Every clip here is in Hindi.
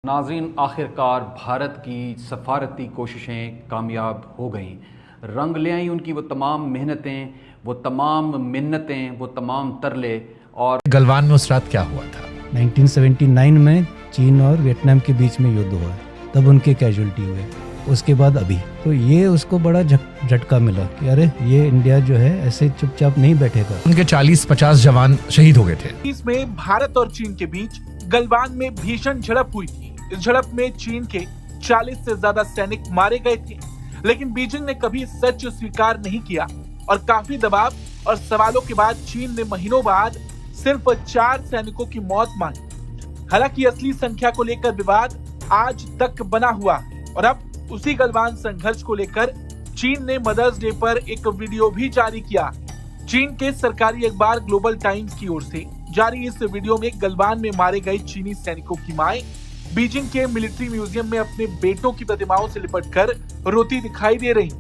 नाज़रीन, आखिरकार भारत की सफारती कोशिशें कामयाब हो गईं। रंग ले आई उनकी वो तमाम मेहनतें, वो तमाम मिन्नतें, वो तमाम तरले। और गलवान में उस रात क्या हुआ था? 1979 में चीन और वियतनाम के बीच में युद्ध हुआ, तब उनके कैजुअल्टी हुए। उसके बाद अभी तो ये उसको बड़ा झटका मिला कि अरे ये इंडिया जो है ऐसे चुपचाप नहीं बैठेगा। उनके 40-50 जवान शहीद हो गए थे। इसमें भारत और चीन के बीच गलवान में भीषण झड़प हुई थी। इस झड़प में चीन के 40 से ज्यादा सैनिक मारे गए थे, लेकिन बीजिंग ने कभी सच स्वीकार नहीं किया और काफी दबाव और सवालों के बाद चीन ने महीनों बाद सिर्फ 4 सैनिकों की मौत मानी। हालांकि असली संख्या को लेकर विवाद आज तक बना हुआ है और अब उसी गलवान संघर्ष को लेकर चीन ने मदर्स डे पर एक वीडियो भी जारी किया। चीन के सरकारी अखबार ग्लोबल टाइम्स की ओर से जारी इस वीडियो में गलवान में मारे गए चीनी सैनिकों की माएं बीजिंग के मिलिट्री म्यूजियम में अपने बेटों की प्रतिमाओं से लिपटकर रोती दिखाई दे रही।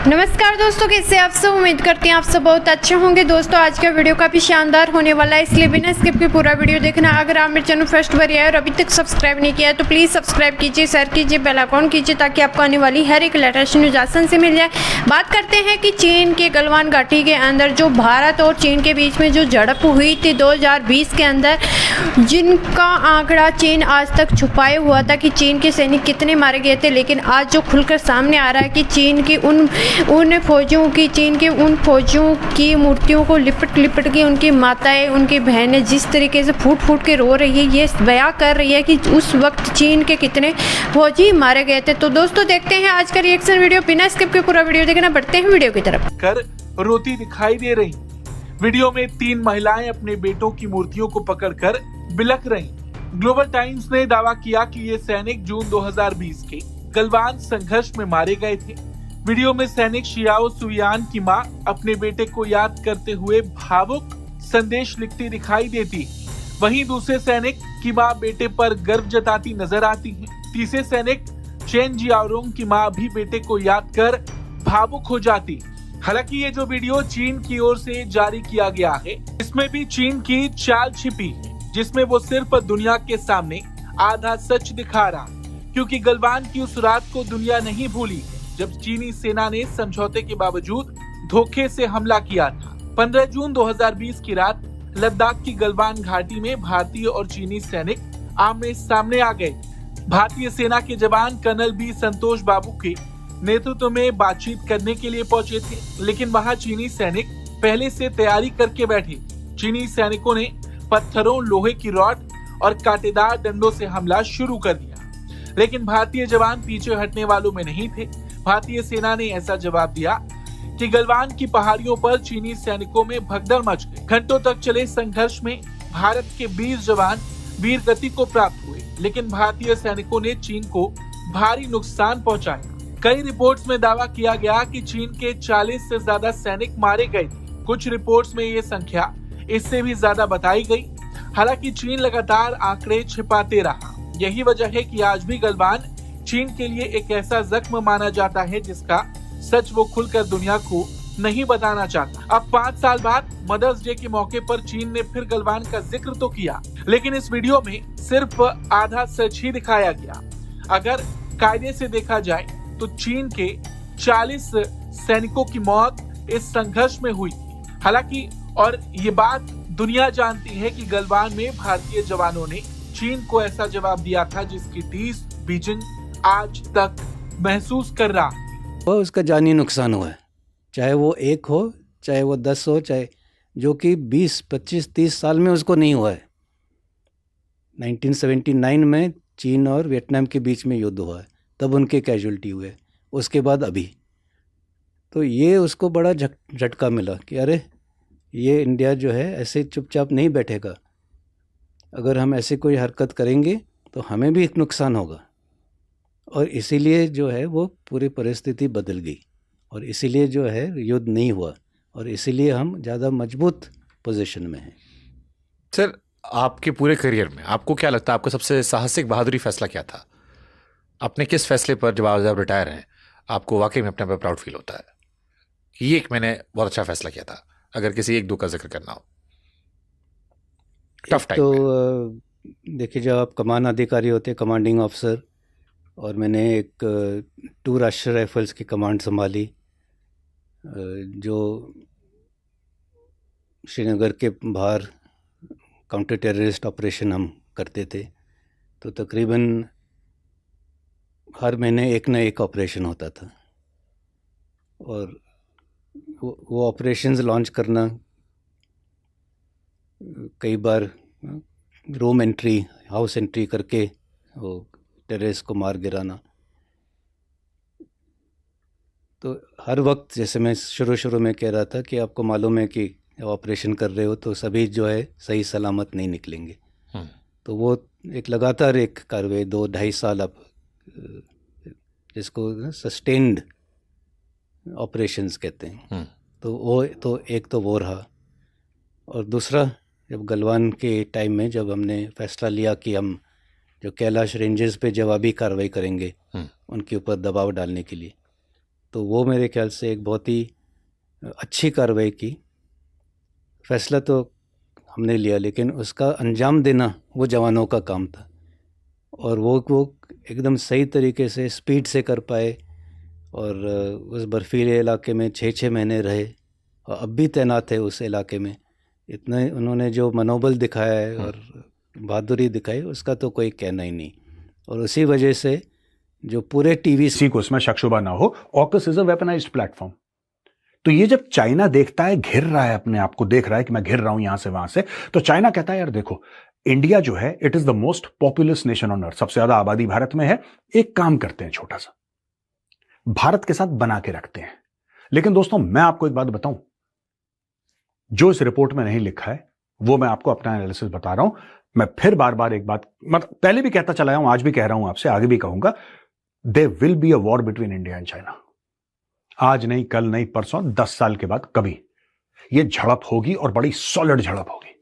नमस्कार दोस्तों, कैसे आप सब? उम्मीद करते हैं आप सब बहुत अच्छे होंगे। दोस्तों, आज का वीडियो काफी शानदार होने वाला है, इसलिए बिना स्किप के पूरा वीडियो देखना। अगर आप मेरे चैनल फर्स्ट बार आए और अभी तक सब्सक्राइब नहीं किया है तो प्लीज़ सब्सक्राइब कीजिए, शेयर कीजिए, बेल आइकॉन कीजिए ताकि आपको आने वाली हर एक लेटेस्ट न्यूज आसान से मिल जाए। बात करते हैं कि चीन के गलवान घाटी के अंदर जो भारत और चीन के बीच में जो झड़प हुई थी 2020 के अंदर, जिनका आंकड़ा चीन आज तक छुपाए हुआ था कि चीन के सैनिक कितने मारे गए थे, लेकिन आज जो खुलकर सामने आ रहा है कि चीन की उन फौजियों की चीन के उन फौजियों की मूर्तियों को लिपट के उनकी माताएं, उनकी बहनें जिस तरीके से फूट फूट के रो रही है, ये बयां कर रही है कि उस वक्त चीन के कितने फौजी मारे गए थे। तो दोस्तों, देखते हैं आज का रिएक्शन वीडियो, बिना स्किप के पूरा वीडियो देखना। बढ़ते हैं वीडियो की तरफ। कर रोती दिखाई दे रही। वीडियो में 3 महिलाएं अपने बेटों की मूर्तियों को पकड़कर बिलख रही। ग्लोबल टाइम्स ने दावा किया कि ये सैनिक जून 2020 के गलवान संघर्ष में मारे गए थे। वीडियो में सैनिक शियाओ सुयान की मां अपने बेटे को याद करते हुए भावुक संदेश लिखती दिखाई देती। वहीं दूसरे सैनिक की मां बेटे पर गर्व जताती नजर आती है। तीसरे सैनिक चेन जियाओरोंग की मां भी बेटे को याद कर भावुक हो जाती। हालांकि ये जो वीडियो चीन की ओर से जारी किया गया है, इसमें भी चीन की चाल छिपी है, जिसमें वो सिर्फ दुनिया के सामने आधा सच दिखा रहा, क्योंकि गलवान की उस रात को दुनिया नहीं भूली जब चीनी सेना ने समझौते के बावजूद धोखे से हमला किया था। 15 जून 2020 की रात लद्दाख की गलवान घाटी में भारतीय और चीनी सैनिक आमने सामने आ गए। भारतीय सेना के जवान कर्नल बी संतोष बाबू के नेतृत्व में बातचीत करने के लिए पहुंचे थे, लेकिन वहां चीनी सैनिक पहले से तैयारी करके बैठे। चीनी सैनिकों ने पत्थरों, लोहे की रॉड और कांटेदार डंडों से हमला शुरू कर दिया, लेकिन भारतीय जवान पीछे हटने वालों में नहीं थे। भारतीय सेना ने ऐसा जवाब दिया कि गलवान की पहाड़ियों पर चीनी सैनिकों में भगदड़ मच गई। घंटों तक चले संघर्ष में भारत के 20 जवान वीर गति को प्राप्त हुए, लेकिन भारतीय सैनिकों ने चीन को भारी नुकसान पहुंचाया। कई रिपोर्ट्स में दावा किया गया कि चीन के 40 से ज्यादा सैनिक मारे गए थे। कुछ रिपोर्ट्स में ये संख्या इससे भी ज्यादा बताई गई। हालांकि चीन लगातार आंकड़े छिपाते रहा। यही वजह है कि आज भी गलवान चीन के लिए एक ऐसा जख्म माना जाता है जिसका सच वो खुलकर दुनिया को नहीं बताना चाहता। अब 5 साल बाद मदर्स डे के मौके पर चीन ने फिर गलवान का जिक्र तो किया, लेकिन इस वीडियो में सिर्फ आधा सच ही दिखाया गया। अगर कायदे से देखा जाए तो चीन के 40 सैनिकों की मौत इस संघर्ष में हुई। हालांकि और ये बात दुनिया जानती है कि गलवान में भारतीय जवानों ने चीन को ऐसा जवाब दिया था जिसकी टीस बीजिंग आज तक महसूस कर रहा है। वो उसका जानी नुकसान हुआ है, चाहे वो 1 हो, चाहे वो 10 हो, चाहे जो कि 20, 25, 30 साल में उसको नहीं हुआ है। 1979 में चीन और वियतनाम के बीच में युद्ध हुआ, तब उनके कैजुअल्टी हुए। उसके बाद अभी तो ये उसको बड़ा झटका मिला कि अरे ये इंडिया जो है ऐसे चुपचाप नहीं बैठेगा। अगर हम ऐसे कोई हरकत करेंगे तो हमें भी एक नुकसान होगा, और इसीलिए जो है वो पूरी परिस्थिति बदल गई, और इसीलिए जो है युद्ध नहीं हुआ, और इसीलिए हम ज़्यादा मजबूत पोजीशन में हैं। सर, आपके पूरे करियर में आपको क्या लगता है, आपका सबसे साहसिक बहादुरी फैसला क्या था? आपने किस फैसले पर जब आप रिटायर हैं आपको वाकई में अपने पर प्राउड फील होता है कि ये एक मैंने बहुत अच्छा फैसला किया था? अगर किसी 1-2 का जिक्र करना हो। टफ टाइम तो देखिए, जब आप कमान अधिकारी होते, कमांडिंग ऑफिसर, और मैंने एक 2 राष्ट्रीय राइफल्स की कमांड संभाली, जो श्रीनगर के बाहर काउंटर टेररिस्ट ऑपरेशन हम करते थे, तो तकरीबन हर महीने एक ना एक ऑपरेशन होता था। और वो ऑपरेशंस लॉन्च करना, कई बार रूम एंट्री, हाउस एंट्री करके वो टेररिस्ट को मार गिराना, तो हर वक्त, जैसे मैं शुरू में कह रहा था कि आपको मालूम है कि ऑपरेशन कर रहे हो तो सभी जो है सही सलामत नहीं निकलेंगे। तो वो एक लगातार एक कार्रवाई 2-2.5 साल, आप जिसको सस्टेन्ड ऑपरेशंस कहते हैं, तो वो तो एक तो वो रहा। और दूसरा, जब गलवान के टाइम में जब हमने फैसला लिया कि हम जो कैलाश रेंजेस पे जवाबी कार्रवाई करेंगे उनके ऊपर दबाव डालने के लिए, तो वो मेरे ख्याल से एक बहुत ही अच्छी कार्रवाई की। फैसला तो हमने लिया, लेकिन उसका अंजाम देना वो जवानों का काम था, और वो एकदम सही तरीके से स्पीड से कर पाए। और उस बर्फीले इलाके में 6-6 महीने रहे, और अब भी तैनात है उस इलाके में। इतना उन्होंने जो मनोबल दिखाया है और बहादुरी दिखाई, उसका तो कोई कहना ही नहीं। और उसी वजह से जो पूरे टीवी किसी को इसमें शक शुबा ना हो, AUKUS is a weaponised platform. तो ये जब चाइना देखता है, घिर रहा है, अपने आप को देख रहा है कि मैं घिर रहा हूं यहां से वहां से, तो चाइना कहता है यार देखो, इंडिया जो है it is the most populous nation on earth, सबसे ज्यादा आबादी भारत में है, एक काम करते हैं छोटा सा, भारत के साथ बना के रखते हैं। लेकिन दोस्तों, मैं आपको एक बात बताऊं, जो इस रिपोर्ट में नहीं लिखा है वो मैं आपको अपना एनालिसिस बता रहा हूं। मैं फिर बार बार एक बात, मतलब पहले भी कहता चला हूं, आज भी कह रहा हूं आपसे, आगे भी कहूंगा, there will be a war between India and China. आज नहीं, कल नहीं, परसों, 10 साल के बाद कभी यह झड़प होगी, और बड़ी सॉलिड झड़प होगी।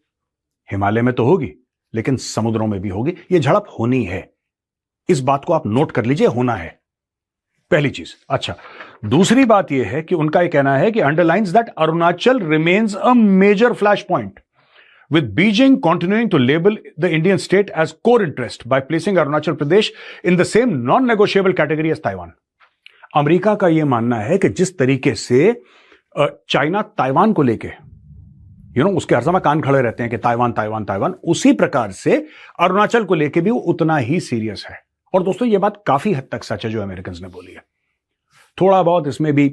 हिमालय में तो होगी, लेकिन समुद्रों में भी होगी। यह झड़प होनी है, इस बात को आप नोट कर लीजिए, होना है, पहली चीज। अच्छा, दूसरी बात यह है कि उनका यह कहना है कि underlines that Arunachal remains a major flash point, with Beijing continuing to label the Indian state as core interest by placing Arunachal Pradesh in the same non-negotiable category as Taiwan. America का यह मानना है कि जिस तरीके से चाइना ताइवान को लेके उसके हर समय कान खड़े रहते हैं कि ताइवान ताइवान ताइवान, उसी प्रकार से अरुणाचल को लेके भी वो उतना ही सीरियस है। और दोस्तों, यह बात काफी हद तक सच है जो अमेरिकन ने बोली है। थोड़ा बहुत इसमें भी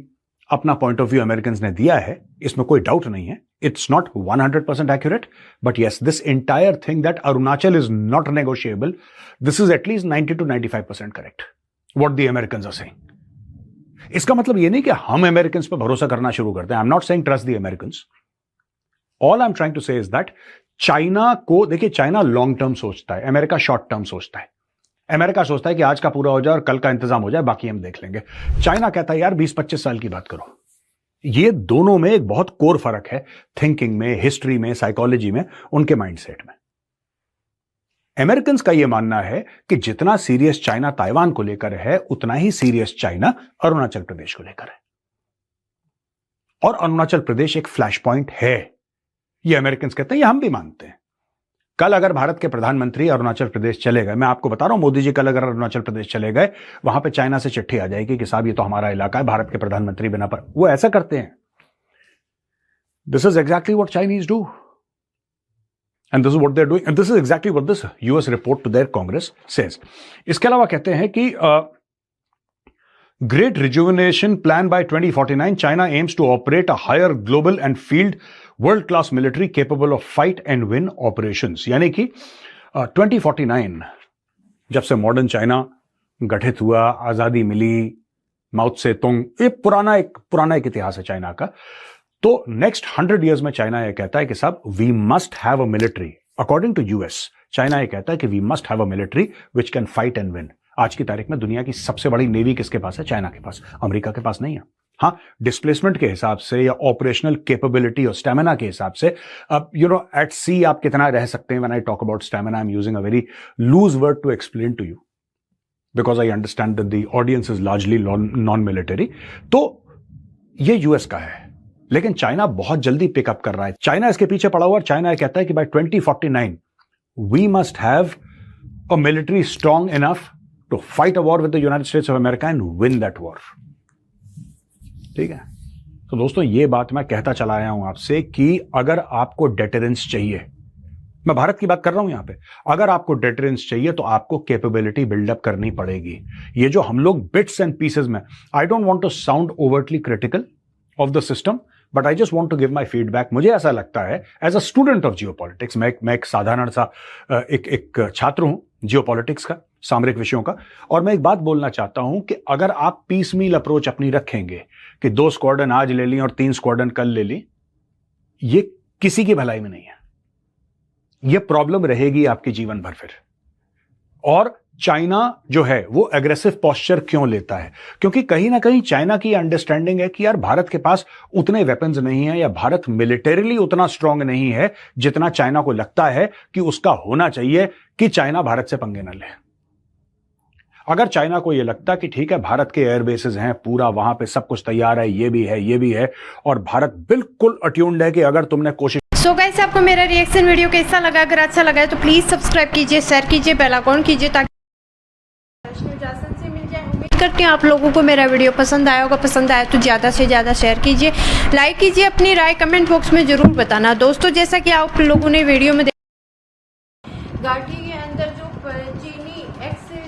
अपना पॉइंट ऑफ व्यू अमेरिकन ने दिया है, इसमें कोई डाउट नहीं है। It's not 100% accurate, but yes, this entire thing that Arunachal is not negotiable, this is at least 90 to 95% correct. What the Americans are saying. इसका मतलब ये नहीं कि हम अमेरिकन पे भरोसा करना शुरू करते हैं। I'm not saying trust the Americans. All I'm trying to say is that China को, देखिए, चाइना लॉन्ग टर्म सोचता है, अमेरिका शॉर्ट टर्म सोचता है। अमेरिका सोचता है कि आज का पूरा हो जाए और कल का इंतजाम हो जाए, बाकी हम देख लेंगे। चाइना कहता है यार 20-25 साल की बात करो। ये दोनों में एक बहुत कोर फर्क है, थिंकिंग में, हिस्ट्री में, साइकोलॉजी में, उनके माइंडसेट में। अमेरिकन का यह मानना है कि जितना सीरियस चाइना ताइवान को लेकर है, उतना ही सीरियस चाइना अरुणाचल प्रदेश को लेकर है। और अरुणाचल प्रदेश एक फ्लैश पॉइंट है, यह अमेरिकन कहते हैं, यह हम भी मानते हैं। कल अगर भारत के प्रधानमंत्री अरुणाचल प्रदेश चले गए, मैं आपको बता रहा हूं, मोदी जी कल अगर अरुणाचल प्रदेश चले गए, वहां पे चाइना से चिट्ठी आ जाएगी कि साहब ये तो हमारा इलाका है, भारत के प्रधानमंत्री बिना पर, वो ऐसा करते हैं। This is exactly what Chinese do, and this is what they are doing, and this is exactly what this US report to their Congress says. इसके अलावा कहते हैं कि great rejuvenation plan by 2049, China aims to operate a higher global and field world class military capable of fight and win operations. यानी कि 2049, जब से मॉडर्न चाइना गठित हुआ, आजादी मिली, माओ त्से तुंग, ये पुराना एक इतिहास है चाइना का। तो नेक्स्ट 100 ईयर्स में चाइना यह कहता है कि साहब we must have a military, according to US, China यह कहता है कि we must have a military which can fight and win. आज की तारीख में दुनिया की सबसे बड़ी नेवी किसके पास है? चाइना के पास, अमेरिका के पास नहीं है। हाँ, डिस्प्लेसमेंट के हिसाब से या ऑपरेशनल कैपेबिलिटी और स्टैमिना के हिसाब से, अब एट सी आप कितना रह सकते हैं। When I talk about stamina, I am using a very loose word to explain to you, because I understand that the audience is largely non military. तो ये यूएस का है, लेकिन चाइना बहुत जल्दी पिकअप कर रहा है। चाइना इसके पीछे पड़ा हुआ, और चाइना कहता है कि bye 2049 we must have a military strong enough to fight a war with the United States of America and win that war. ठीक है, तो दोस्तों ये बात मैं कहता चला आया हूं आपसे कि अगर आपको डेटरेंस चाहिए, मैं भारत की बात कर रहा हूं यहां पे, अगर आपको डेटरेंस चाहिए तो आपको कैपेबिलिटी बिल्डअप करनी पड़ेगी. ये जो हम लोग बिट्स एंड पीसेस में, I don't want to sound overtly critical of the system, but I just want to give my feedback. मुझे ऐसा लगता है as a student of geopolitics, मैं एक साधारण सा एक छात्र हूं जियोपॉलिटिक्स का, सामरिक विषयों का, और मैं एक बात बोलना चाहता हूं कि अगर आप पीस मील अप्रोच अपनी रखेंगे कि 2 स्क्वाड्रन आज ले ली और 3 स्क्वाड्रन कल ले ली, ये किसी की भलाई में नहीं है. ये प्रॉब्लम रहेगी आपके जीवन भर फिर. और चाइना जो है वो एग्रेसिव पोस्चर क्यों लेता है? क्योंकि कहीं ना कहीं चाइना की अंडरस्टैंडिंग है कि यार भारत के पास उतने वेपन्स नहीं है, या भारत मिलिटरीली उतना स्ट्रांग नहीं है जितना चाइना को लगता है कि उसका होना चाहिए कि चाइना भारत से पंगे न ले. अगर चाइना को यह लगता कि ठीक है भारत के एयरबेसेस हैं, पूरा वहां पे सब कुछ तैयार है, ये भी है, और भारत बिल्कुल अट्यून्ड है कि अगर तुमने कोशिश. सो गाइस, आपको मेरा रिएक्शन वीडियो कैसा लगा? अगर अच्छा लगा है तो प्लीज सब्सक्राइब कीजिए, शेयर कीजिए, बेल आइकॉन कीजिए ताकि से मिल जाए. उम्मीद करती हूँ आप लोगों को मेरा वीडियो पसंद आया होगा. पसंद आया तो ज़्यादा से ज़्यादा शेयर कीजिए, लाइक कीजिए, अपनी राय कमेंट बॉक्स में ज़रूर बताना. दोस्तों, जैसा कि आप लोगों ने वीडियो में घाटी के अंदर जो चीनी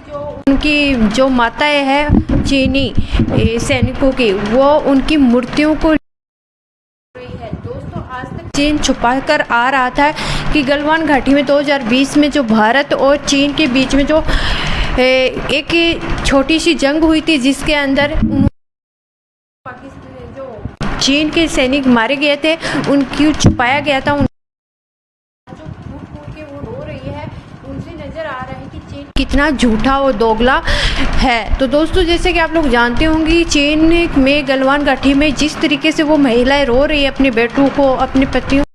जो उनकी जो माताएं हैं चीनी सैनिकों की, वो उनकी मूर्तियों को चीन छुपा कर आ रहा था कि गलवान घाटी में 2020 में जो भारत और चीन के बीच में जो एक छोटी सी जंग हुई थी, जिसके अंदर पाकिस्तान जो चीन के सैनिक मारे गए थे उनकी छुपाया गया था. जो फूट के वो रो रही है, उनसे नजर आ रहा है कि चीन कितना झूठा और दोगला है. तो दोस्तों, जैसे कि आप लोग जानते होंगे, चीन में गलवान घाटी में जिस तरीके से वो महिलाएं रो रही है अपने बेटों को, अपने पतियों